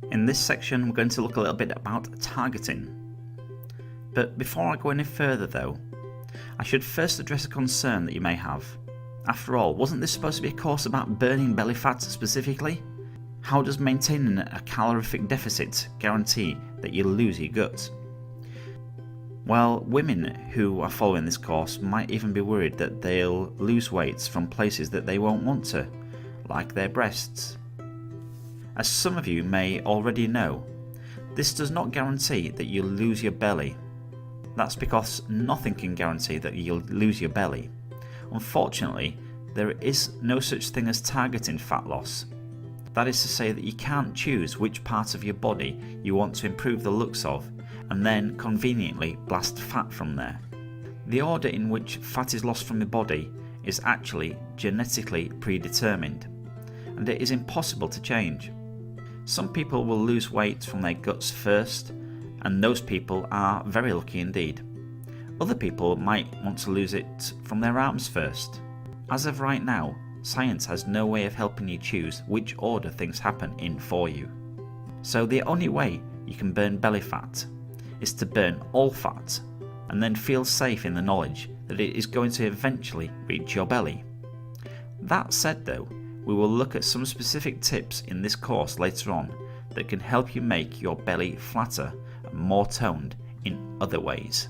In this section, we're going to look a little bit about targeting. But before I go any further though, I should first address a concern that you may have. After all, wasn't this supposed to be a course about burning belly fat specifically? How does maintaining a calorific deficit guarantee that you'll lose your gut? Well, women who are following this course might even be worried that they'll lose weight from places that they won't want to, like their breasts. As some of you may already know, this does not guarantee that you'll lose your belly. That's because nothing can guarantee that you'll lose your belly. Unfortunately, there is no such thing as targeting fat loss. That is to say that you can't choose which part of your body you want to improve the looks of and then conveniently blast fat from there. The order in which fat is lost from the body is actually genetically predetermined, and it is impossible to change. Some people will lose weight from their guts first, and those people are very lucky indeed. Other people might want to lose it from their arms first. As of right now, science has no way of helping you choose which order things happen in for you. So the only way you can burn belly fat is to burn all fat and then feel safe in the knowledge that it is going to eventually reach your belly. That said though, we will look at some specific tips in this course later on that can help you make your belly flatter and more toned in other ways.